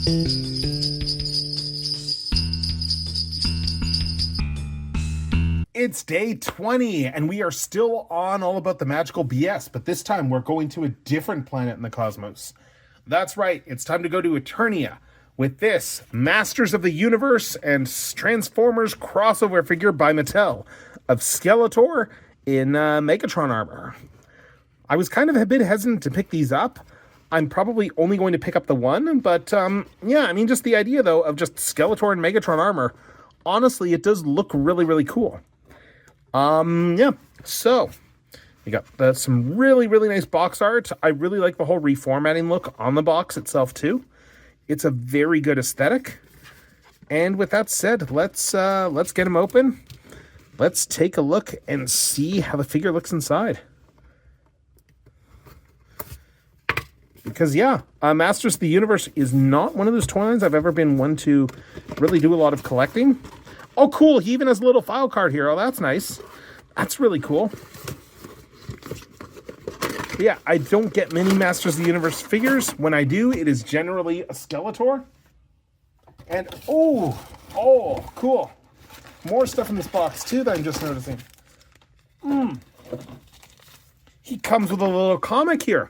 It's day 20, and we are still on all about the magical BS, but this time we're going to a different planet in the cosmos. That's right, it's time to go to Eternia with this Masters of the Universe and Transformers crossover figure by Mattel of Skeletor in Megatron armor. I was kind of a bit hesitant to pick these up. I'm probably only going to pick up the one, but yeah, I mean, just the idea, though, of just Skeletor and Megatron armor, honestly, it does look really, really cool. Yeah, so we got some really, really nice box art. I really like the whole reformatting look on the box itself, too. It's a very good aesthetic. And with that said, let's get them open. Let's take a look and see how the figure looks inside. Because, yeah, Masters of the Universe is not one of those toy lines I've ever been one to really do a lot of collecting. Oh, cool. He even has a little file card here. Oh, that's nice. That's really cool. But yeah, I don't get many Masters of the Universe figures. When I do, it is generally a Skeletor. And, oh, cool. More stuff in this box, too, that I'm just noticing. He comes with a little comic here.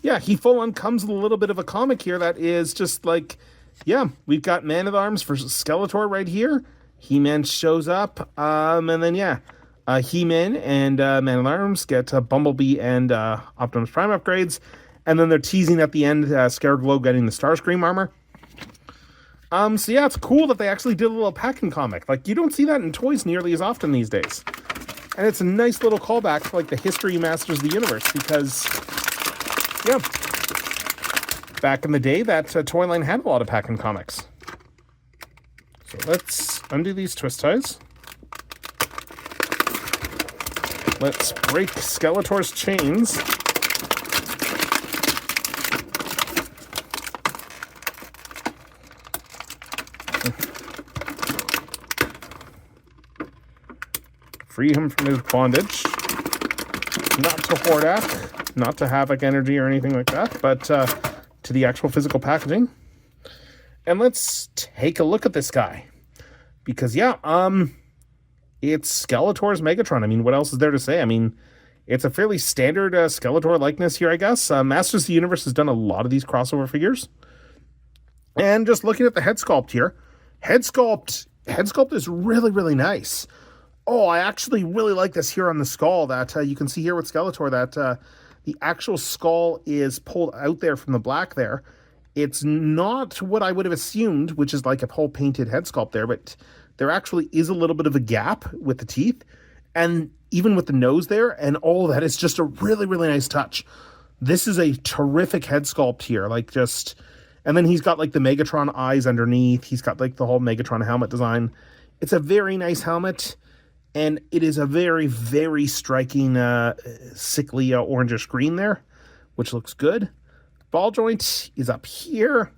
Yeah, he full-on comes with a little bit of a comic here that is just like... Yeah, we've got Man-at-Arms for Skeletor right here. He-Man shows up, and then, yeah, He-Man and Man-at-Arms get Bumblebee and Optimus Prime upgrades, and then they're teasing at the end Scareglow getting the Starscream armor. So, yeah, it's cool that they actually did a little packing comic. Like, you don't see that in toys nearly as often these days. And it's a nice little callback to, like, the history of Masters of the Universe, because, yeah... Back in the day, that toy line had a lot of packing comics. So let's undo these twist ties. Let's break Skeletor's chains. Free him from his bondage. Not to Hordak, not to Havoc energy or anything like that, but... to the actual physical packaging. And let's take a look at this guy. Because, yeah, it's Skeletor's Megatron. I mean, what else is there to say? I mean, it's a fairly standard Skeletor likeness here, I guess. Masters of the Universe has done a lot of these crossover figures. And just looking at the head sculpt here, head sculpt is really, really nice. Oh, I actually really like this here on the skull that you can see here with Skeletor that... the actual skull is pulled out there from the black there. It's not what I would have assumed, which is like a whole painted head sculpt there, but there actually is a little bit of a gap with the teeth, and even with the nose there, and all that is just a really, really nice touch. This is a terrific head sculpt here, like just... And then he's got like the Megatron eyes underneath. He's got like the whole Megatron helmet design. It's a very nice helmet. And it is a very, very striking, sickly orangish green there, which looks good. Ball joint is up here,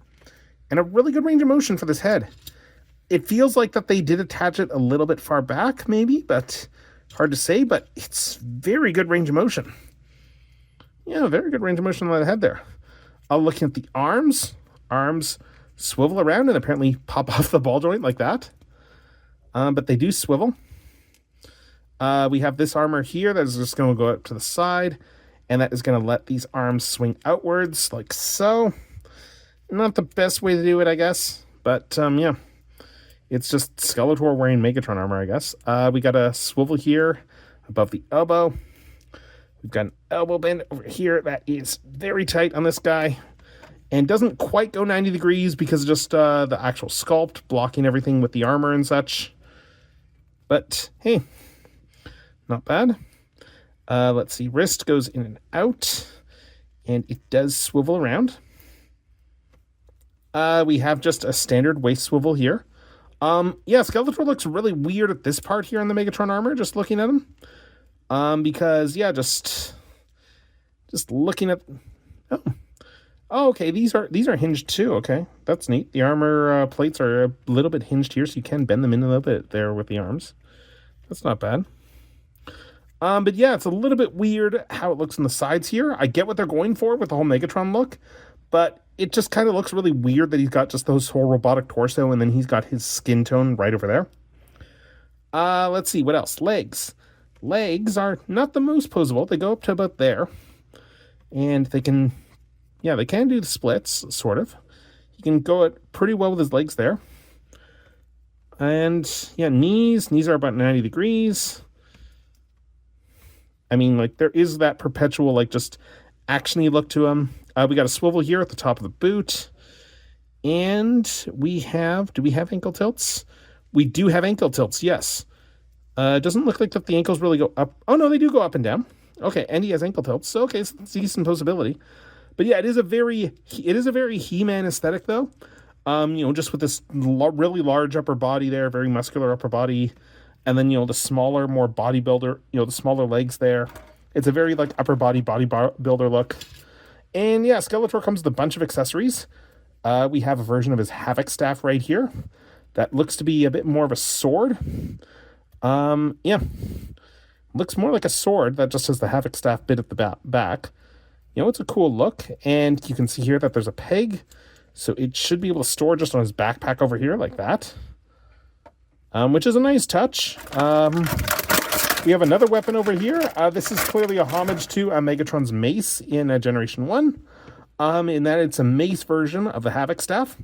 and a really good range of motion for this head. It feels like that they did attach it a little bit far back, maybe, but hard to say, but it's very good range of motion. Yeah, very good range of motion on the head there. Looking at the arms swivel around and apparently pop off the ball joint like that. But they do swivel. We have this armor here that is just going to go up to the side, and that is going to let these arms swing outwards like so. Not the best way to do it, I guess, but yeah, it's just Skeletor wearing Megatron armor, I guess. We got a swivel here above the elbow. We've got an elbow band over here that is very tight on this guy and doesn't quite go 90 degrees because of just the actual sculpt blocking everything with the armor and such. But hey, not bad. Let's see. Wrist goes in and out, and it does swivel around. We have just a standard waist swivel here. Yeah, Skeletor looks really weird at this part here on the Megatron armor, just looking at him. Because, yeah, just looking at... Oh, okay, these are hinged too, okay. That's neat. The armor plates are a little bit hinged here, so you can bend them in a little bit there with the arms. That's not bad. But yeah, it's a little bit weird how it looks on the sides here. I get what they're going for with the whole Megatron look, but it just kind of looks really weird that he's got just those whole robotic torso and then he's got his skin tone right over there. Let's see, what else? Legs. Legs are not the most posable. They go up to about there. And they can do the splits, sort of. He can go it pretty well with his legs there. And, yeah, knees. Knees are about 90 degrees. I mean, like, there is that perpetual, like, just action-y look to him. We got a swivel here at the top of the boot. And we have... Do we have ankle tilts? We do have ankle tilts, yes. It doesn't look like that the ankles really go up. Oh, no, they do go up and down. Okay, and he has ankle tilts. So, okay, it's decent posability. But, yeah, it is a very He-Man aesthetic, though. Just with this really large upper body there, very muscular upper body. And then, the smaller, more bodybuilder, the smaller legs there. It's a very, like, upper bodybuilder look. And, yeah, Skeletor comes with a bunch of accessories. We have a version of his Havoc staff right here. That looks to be a bit more of a sword. Yeah. Looks more like a sword that just has the Havoc staff bit at the back. It's a cool look. And you can see here that there's a peg. So it should be able to store just on his backpack over here like that. Which is a nice touch. We have another weapon over here. This is clearly a homage to Megatron's mace in Generation 1. In that it's a mace version of the Havoc staff.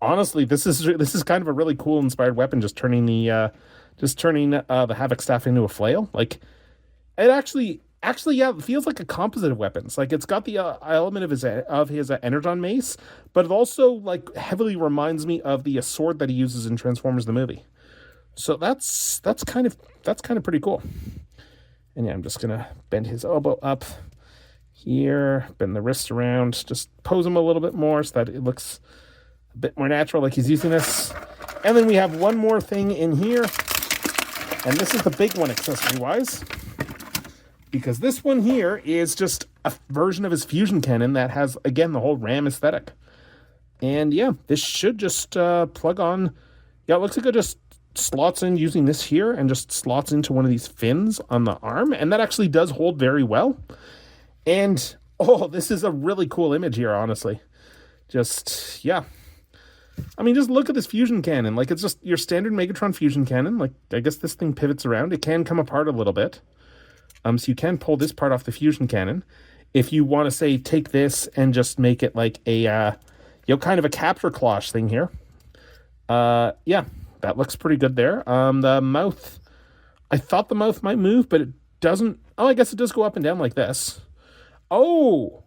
Honestly, this is kind of a really cool inspired weapon, just turning the Havoc staff into a flail. Like, it actually, yeah, it feels like a composite of weapons. Like, it's got the element of his Energon mace, but it also, like, heavily reminds me of the sword that he uses in Transformers the movie. So that's kind of pretty cool. And yeah, I'm just gonna bend his elbow up here, bend the wrist around, just pose him a little bit more so that it looks a bit more natural, like he's using this. And then we have one more thing in here, and this is the big one accessory-wise, because this one here is just a version of his fusion cannon that has, again, the whole Ram aesthetic. And yeah, this should just plug on. Yeah, it looks like it just slots in using this here and just slots into one of these fins on the arm, and that actually does hold very well. And oh, this is a really cool image here, honestly. Just, yeah. I mean, just look at this fusion cannon. Like, it's just your standard Megatron fusion cannon. Like, I guess this thing pivots around. It can come apart a little bit. So you can pull this part off the fusion cannon. If you want to, say, take this and just make it like a, kind of a capture cloche thing here. Yeah, that looks pretty good there. The mouth, I thought the mouth might move, but it doesn't. Oh, I guess it does go up and down like this. Oh,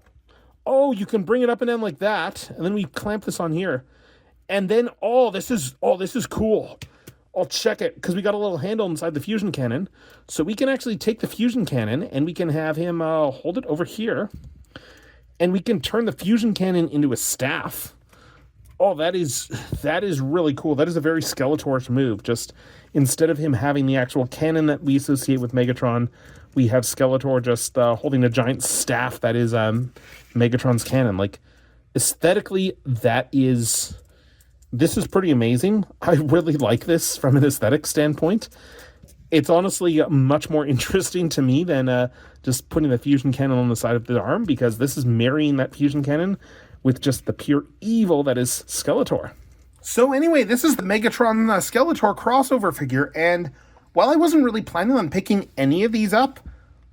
you can bring it up and down like that. And then we clamp this on here. And then, this is cool. I'll check it, because we got a little handle inside the fusion cannon. So we can actually take the fusion cannon, and we can have him hold it over here. And we can turn the fusion cannon into a staff. Oh, that is really cool. That is a very Skeletor move. Just instead of him having the actual cannon that we associate with Megatron, we have Skeletor just holding a giant staff that is Megatron's cannon. Like, aesthetically, this is pretty amazing. I really like this from an aesthetic standpoint. It's honestly much more interesting to me than just putting the fusion cannon on the side of the arm, because this is marrying that fusion cannon with just the pure evil that is Skeletor. So anyway, this is the Megatron Skeletor crossover figure, and while I wasn't really planning on picking any of these up,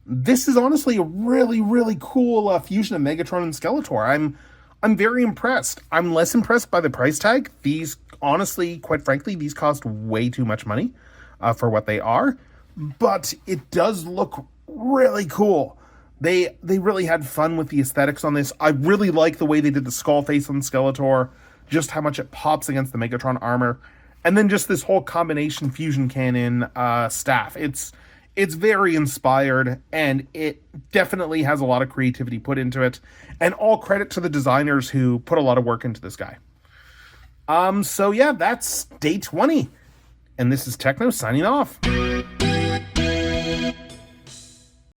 this is honestly a really, really cool fusion of Megatron and Skeletor. I'm very impressed. I'm less impressed by the price tag. These, honestly, quite frankly, these cost way too much money for what they are, but it does look really cool. They really had fun with the aesthetics on this. I really like the way they did the skull face on Skeletor, just how much it pops against the Megatron armor, and then just this whole combination fusion cannon staff. It's very inspired, and it definitely has a lot of creativity put into it, and all credit to the designers who put a lot of work into this guy. So yeah, that's day 20, and this is Techno signing off.